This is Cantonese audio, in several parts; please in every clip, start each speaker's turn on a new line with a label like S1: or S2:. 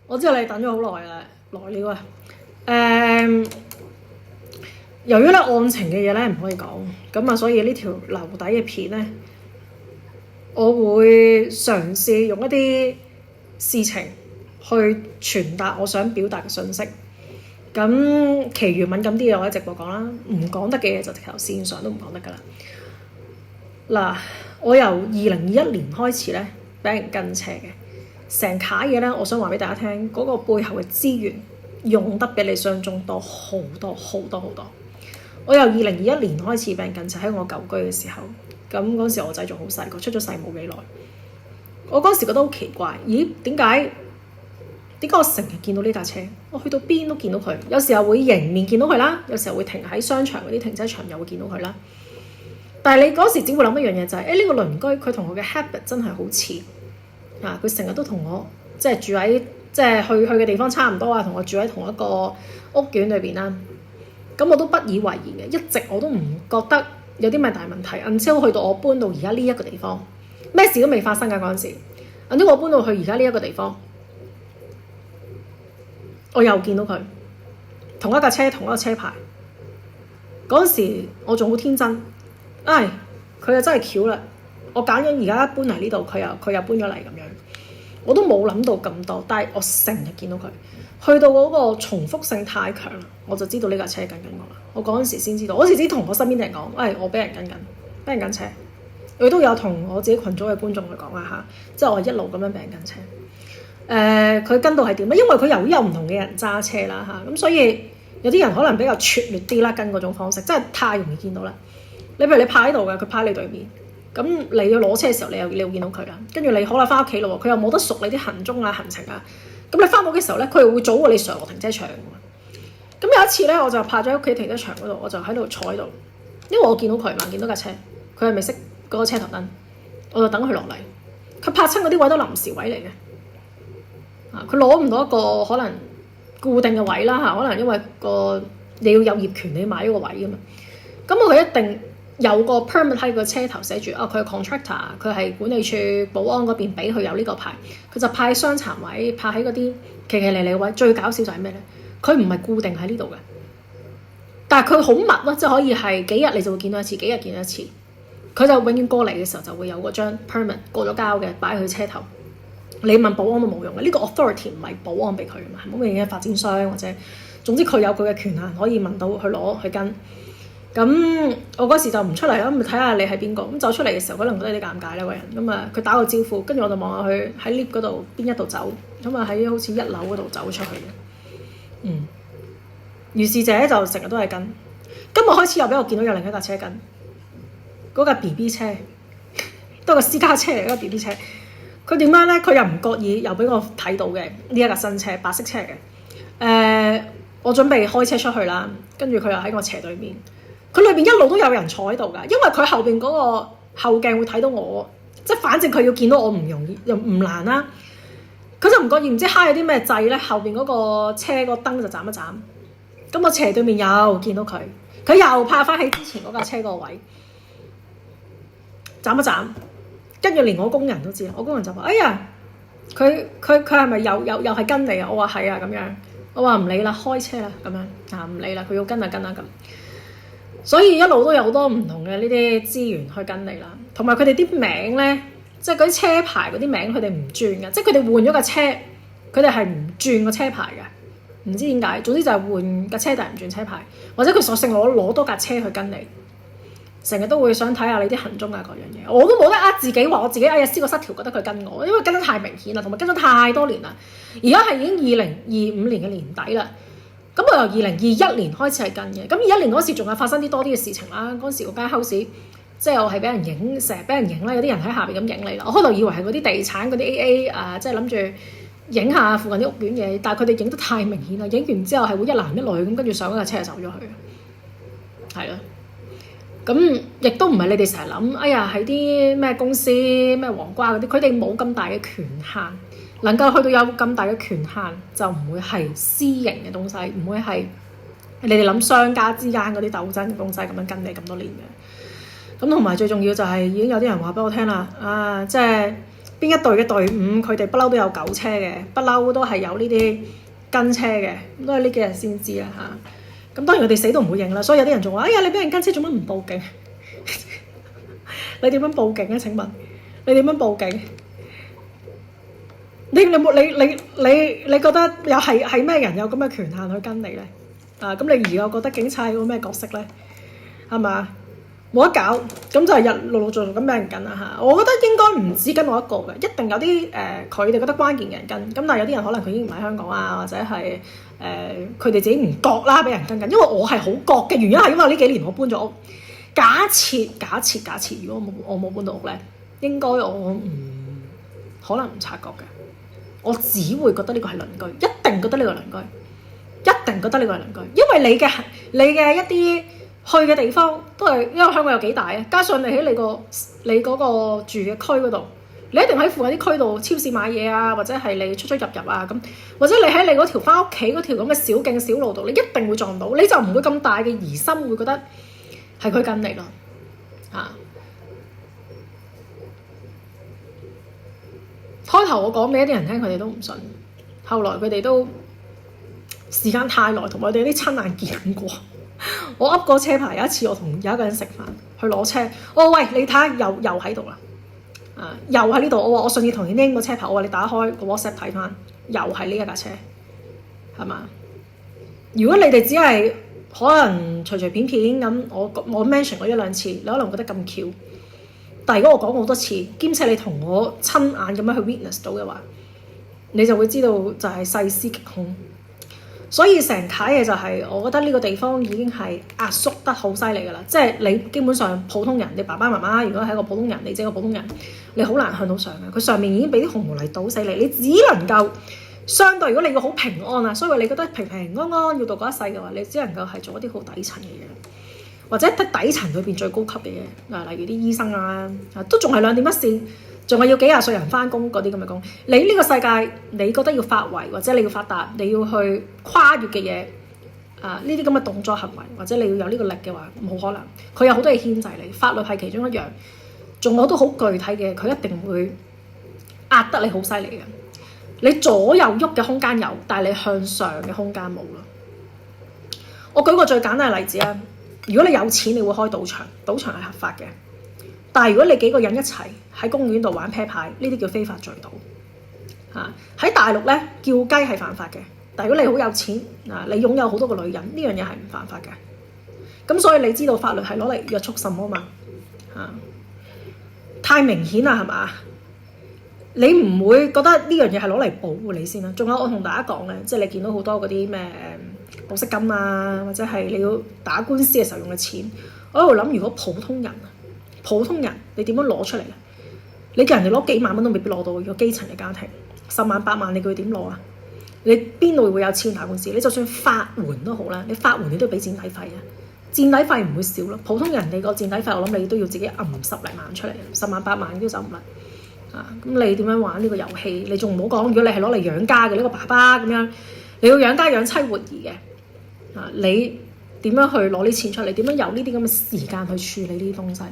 S1: 我知道你等咗好耐啦，來了啊！由於咧案情嘅嘢咧唔可以講，咁啊，所以呢條留底嘅片咧，我會嘗試用一啲事情去傳達我想表達嘅訊息。咁其餘敏感啲嘢我喺直播講啦，唔講得嘅嘢就直頭線上都唔講得㗎啦。嗱，我由2021年開始咧俾人跟車嘅，成卡嘢咧，我想話俾大家聽，嗰個背後嘅資源用得比你想象中多好多好多好多。我由2021年開始俾人跟車，喺我舊居嘅時候，咁嗰時我仔仲好細個，出咗世冇幾耐。我嗰時覺得好奇怪，咦？點解我成日見到呢架車？我去到邊都見到佢，有時候會迎面見到佢啦，有時候會停喺商場嗰啲停車場又會見到佢啦。但係你嗰時只會諗一樣嘢就係，呢個鄰居佢同我嘅 habit 真係好似啊！佢成日都同我即係住喺即係去嘅地方差唔多啊，同我住喺同一個屋苑裏邊啦。咁我都不以為然嘅，一直我都唔覺得有啲咩大問題。until 去到我搬到而家呢一個地方，咩事都未發生㗎嗰陣時。until 我搬到去而家呢一個地方，我又見到佢同一架車同一個車牌。嗰陣時我仲好天真，佢又真係巧啦！我揀咗而家搬嚟呢度，佢又搬咗嚟咁樣，我都冇諗到咁多。但係我成日見到佢，去到嗰個重複性太強啦，我就知道呢架車跟緊我啦。我嗰陣時先知道，我嗰時先同我身邊啲人講，我俾人跟緊，俾人跟車。我都有同我自己群組嘅觀眾去講啦嚇，即係我一路咁樣俾人跟車。佢跟到係點咧？因為佢由於有唔同嘅人揸車啦嚇，咁所以有啲人可能比較拙劣啲啦，跟嗰種方式真係太容易見到啦。你譬如你趴喺度嘅，佢趴喺你對面，咁你要攞車嘅時候，你又見到佢啦。跟住你好啦，翻屋企咯，佢又冇得熟你啲行蹤啊、行程啊。咁你翻屋嘅時候咧，佢又會早過你上落停車場。咁有一次咧，我就泊咗喺屋企停車場嗰度，我就喺度坐喺度，因為我見到佢嘛，見到架車，佢係咪熄嗰個車頭燈？我就等佢落嚟。佢泊親嗰啲位都臨時位嚟嘅，佢攞唔到一個可能固定嘅位啦嚇，可能因為你要有業權，你要買呢個位㗎嘛。咁佢一定有個 permit 喺個車頭寫住佢係 contractor， 佢係管理處保安嗰邊俾佢有呢個牌，佢就派喺傷殘位，派喺嗰啲奇奇離離嘅位。最搞笑就係咩咧？佢唔係固定喺呢度嘅，但係佢好密咯，即係可以係幾日你就會見到一次，幾日見到一次。佢就永遠過嚟嘅時候就會有嗰張 permit 過咗交嘅擺喺佢車頭。你問保安都冇用嘅，呢個 authority 唔係保安俾佢嘅嘛，係冇嘢嘅發展商或者總之佢有佢嘅權限可以問到去攞去跟。咁我嗰時就唔出嚟啦，咁睇下你係邊個。咁走出嚟嘅時候，可能覺得有啲尷尬啦個人。咁啊，佢打個招呼，跟住我就望下佢喺 lift 嗰度邊一度走。咁啊喺好似1樓嗰度走出去嘅。如是者就成日都係跟。今日開始又俾我見到有另一架車跟，嗰架 BB 車，都係個私家車嚟，嗰架 BB 車。佢點樣咧？佢又唔覺意又俾我睇到嘅呢一架新車，白色車嘅。我準備開車出去啦，跟住佢又喺我斜對面。佢裏邊一路都有人坐喺度㗎，因為佢後邊嗰個後鏡會睇到我，即係反正佢要見到我唔容易又唔難啦。佢就唔覺意唔知揩咗啲咩掣咧，後邊嗰個車個燈就斬一斬。咁我斜對面又見到佢，佢又拍翻喺之前嗰架車個位，斬一斬。跟住連我工人都知，我工人就話：哎呀，佢係咪又係跟你啊？我話係啊，咁樣。我話唔理啦，開車啦，咁樣唔理啦，佢要跟啊跟啊咁。所以一路都有好多唔同嘅呢啲資源去跟你啦，同埋佢哋啲名咧，即係嗰啲車牌嗰啲名，佢哋唔轉嘅，即係佢哋換咗架車，佢哋係唔轉個車牌嘅，唔知點解。總之就係換架車，但係唔轉車牌，或者佢索性攞多架車去跟你，成日都會想睇下你啲行蹤啊嗰樣嘢。我都冇得自己話我自己思覺失調，覺得佢跟我，因為跟得太明顯啦，同埋跟咗太多年啦。而家係已經2025年嘅年底啦。咁我由2021年開始係跟嘅，咁21年嗰時仲係發生啲多啲嘅事情啦。嗰時嗰間 house 即係我係俾人影，成日俾人影啦，有啲人喺下邊咁影你啦。我開頭以為係嗰啲地產嗰啲 AA 即係諗住影下附近啲屋苑嘢，但係佢哋影得太明顯啦。影完之後係會一男一女咁，跟住上嗰架車就走咗去，係咯。咁亦都唔係你哋成日諗，哎呀係啲咩公司咩黃瓜嗰啲，佢哋冇咁大嘅權限。能夠去到有咁大嘅權限，就唔會係私營嘅東西，唔會係你哋諗商家之間嗰啲鬥爭嘅東西咁樣跟你咁多年嘅。咁同埋最重要就係已經有啲人話俾我聽啦，即係邊一隊嘅隊伍，佢哋不嬲都有狗車嘅，不嬲都係有呢啲跟車嘅，都係呢幾日先知啦嚇。咁當然佢哋死都唔會認啦，所以有啲人仲話：哎呀，你俾人跟車做乜唔報警？你點樣報警啊？請問你點樣報警？你覺得又係咩人有咁嘅權限去跟你咧？咁你而家覺得警察係個咩角色咧？係嘛？冇得搞，咁就係陸陸續續咁俾人跟啦嚇。我覺得應該唔止跟我一個嘅，一定有啲佢哋覺得關鍵嘅人跟。咁但係有啲人可能佢已經唔喺香港啊，或者係佢哋自己唔覺啦，俾人跟緊。因為我係好覺嘅原因係因為呢幾年我搬咗屋。假設，如果我冇搬到屋咧，應該我可能唔察覺嘅。我只會覺得呢個係鄰居，一定覺得呢個係鄰居，一定覺得呢個係鄰居，因為你嘅一啲去嘅地方都係因為香港有幾大啊，加上你喺你嗰個住嘅區嗰度，你一定喺附近啲區度超市買嘢啊，或者係你出入啊咁，或者你喺你嗰條翻屋企嗰條咁嘅小徑小路度，你一定會撞到，你就唔會咁大嘅疑心，會覺得係佢跟你咯嚇。開頭我講俾一啲人聽，佢哋都唔信。後來佢哋都時間太耐，同埋佢哋啲親眼見過。我噏個車牌，有一次我同有一個人食飯，去攞車。我話喂，你睇下又喺度啦，又喺呢度。我話我上次同你拎個車牌，我話你打開個 WhatsApp 睇翻，又係呢一架車，係嘛？如果你哋只係可能隨便咁，我 mention 過一兩次，你可能覺得咁巧。但係如果我講好多次，兼且你同我親眼咁樣去 witness 到嘅話，你就會知道就係細思極恐。所以成楷嘢就係，我覺得呢個地方已經係壓縮得好犀利㗎啦。即係你基本上普通人，你爸爸媽媽如果係一個普通人，你即係個普通人，你好難向到上嘅。佢上面已經俾啲紅毛泥倒死你，你只能夠相對。如果你要好平安啊，所以你覺得平平安安要度過一世嘅話，你只能夠係做一啲好底層嘅嘢。或者喺底層裏邊最高級嘅嘢，例如啲醫生啊，都仲係兩點一線，仲係要幾廿歲人翻工嗰啲咁嘅工。你呢個世界，你覺得要發圍或者你要發達，你要去跨越嘅嘢，呢啲咁嘅動作行為，或者你要有呢個力嘅話，冇可能。佢有好多嘢牽制你，法律係其中一樣，仲有好多好具體嘅，佢一定會壓得你好犀利嘅。你左右喐嘅空間有，但係你向上嘅空間冇咯。我舉個最簡單嘅例子啊。如果你有錢，你會開賭場，賭場係合法嘅。但係如果你幾個人一齊喺公園度玩啤牌，呢啲叫非法聚賭。喺大陸咧，叫雞係犯法嘅。但係如果你好有錢，你擁有好多個女人，呢樣嘢係唔犯法嘅。咁所以你知道法律係攞嚟約束什麼嘛？太明顯啦，係嘛？你唔會覺得呢樣嘢係攞嚟保護你先啦？仲有我同大家講咧，即係你見到好多嗰啲咩保釋金啊，或者係你要打官司嘅時候用嘅錢，我喺度諗，如果普通人你點樣攞出嚟咧？你叫人哋攞幾萬蚊都未必攞到。如果基層嘅家庭10萬8萬，你叫佢點攞啊？你邊度會有錢打官司？你就算法援都好啦，你法援你都要俾墊底費啊！墊底費唔會少咯。普通人你個墊底費，我諗你都要自己揞10零萬出嚟，10萬8萬都走唔甩。咁你點樣玩呢個遊戲？你仲唔好講，如果你係攞嚟養家嘅呢個爸爸咁樣，你要養家養妻活兒嘅，你點樣去攞啲錢出嚟？點樣有呢啲咁嘅時間去處理呢啲東西？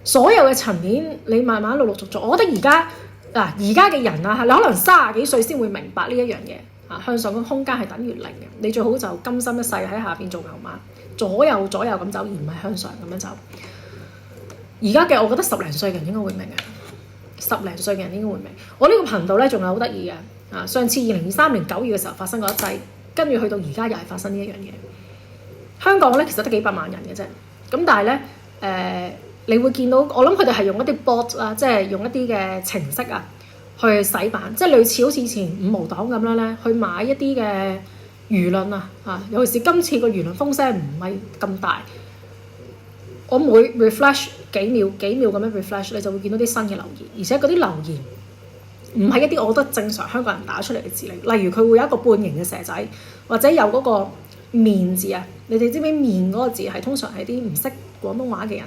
S1: 所有嘅層面，你慢慢陸陸續續，我覺得而家嘅人啊，你可能30幾歲先會明白呢一樣嘢。向上嘅空間係等於零嘅，你最好就甘心一世喺下邊做牛馬，左右咁走，而唔係向上咁樣走。而家嘅我覺得10零歲嘅人應該會明嘅，10零歲嘅人應該會明。我呢個頻道咧仲有好得意嘅，上次2023年9月嘅時候發生過一劑，跟住去到而家又係發生呢一樣嘢。香港咧其實得幾百萬人嘅啫，咁但係咧你會見到，我諗佢哋係用一啲 bot 啦，即係用一啲嘅程式啊去洗版，即係類似好似以前5毛黨咁樣咧，去買一啲嘅輿論啊，尤其是今次個輿論風聲唔係咁大。我每 refresh 幾秒咁樣 refresh， 你就會見到啲新嘅留言，而且嗰啲留言唔係一啲我覺得正常香港人打出嚟嘅字嚟。例如佢會有一個半形嘅蛇仔，或者有嗰個面字啊。你哋知唔知面嗰個字係通常係啲唔識廣東話嘅人，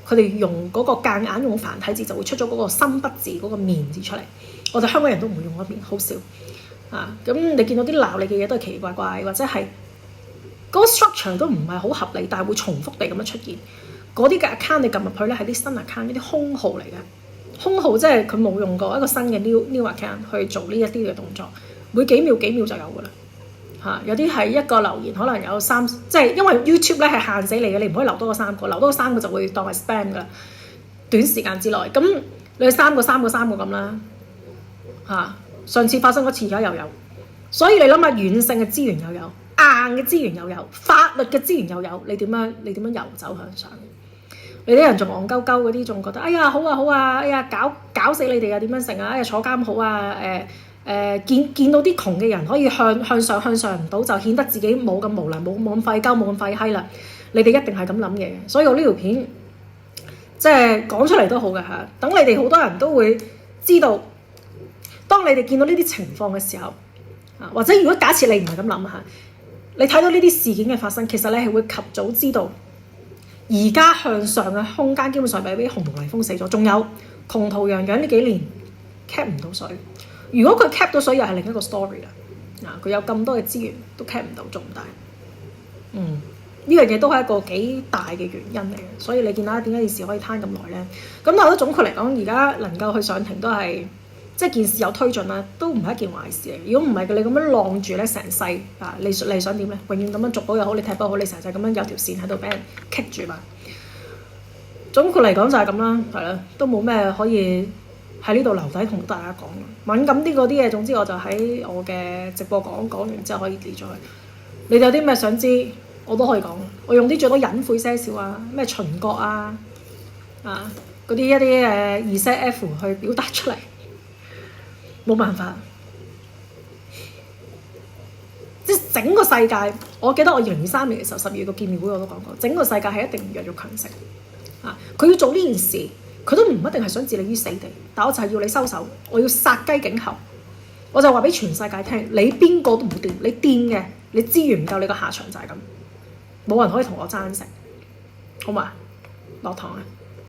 S1: 佢哋用嗰個夾硬用繁體字就會出咗嗰個深筆字嗰個面字出嚟。我哋香港人都唔會用嗰面，好少咁你見到啲鬧你嘅嘢都係奇奇怪怪，或者係嗰個 structure 都唔係好合理，但係會重複地咁樣出現。嗰啲嘅 account 你撳入去咧係啲新 account，一啲空號嚟嘅，空號即係佢冇用過一個新嘅 new account 去做呢一啲嘅動作，每幾秒就有㗎啦嚇。有啲係一個留言可能有3，即係因為 YouTube 咧係限死你嘅，你唔可以留多過3個，留多過3個就會當係 spam 㗎啦。短時間之內，咁你3個咁啦嚇。上次發生嗰次，而家又有，所以你諗下軟性嘅資源又有，硬嘅資源又有，法律嘅資源又有，你點樣遊走向上？你啲人仲戇鳩鳩嗰啲，仲覺得哎呀好啊，哎呀搞死你哋啊，點樣成啊？哎呀坐監好啊，見到啲窮嘅人可以向上唔到，就顯得自己冇咁無能，冇咁廢鳩，冇咁廢閪啦。你哋一定係咁諗嘢嘅，所以我呢條片即係講出嚟都好嘅嚇，等你哋好多人都會知道。當你哋見到呢啲情況嘅時候，或者如果假設你唔係咁諗下，你睇到呢啲事件嘅發生，其實你係會及早知道，而家向上嘅空間基本上俾洪同黎封死咗，仲有窮途洋洋呢幾年 cap 唔到水。如果佢 cap 到水，又係另一個 story 啦。佢有咁多嘅資源都 cap 唔到，做唔大。呢樣嘢都係一個幾大嘅原因嚟嘅，所以你見到點解件事可以攤咁耐咧？咁但係我覺得總括嚟講，而家能夠去上庭都係。即係件事有推進啦，都唔係一件壞事嚟。如果唔係你咁樣晾住咧，成世你想點咧？永遠咁樣續保又好，你踢波好，你成世咁樣有條線喺度俾人棘住嘛。總括嚟講就係咁啦，係啦，都冇咩可以喺呢度留底同大家講。敏感啲嗰啲嘢，總之我就喺我嘅直播講完之後可以列咗佢。你哋有啲咩想知，我都可以講。我用啲最多隱晦些少啊，咩秦國嗰啲一啲2set F 去表達出嚟。冇辦法，即係整個世界。我記得我2023年嘅時候12月個見面會我都講過，整個世界係一定弱肉強食佢要做呢件事，佢都唔一定係想置你於死地，但我就係要你收手，我要殺雞儆猴。我就話俾全世界聽，你邊個都唔掂，你掂嘅，你資源唔夠，你個下場就係咁，冇人可以同我爭食，好嘛？落堂啊！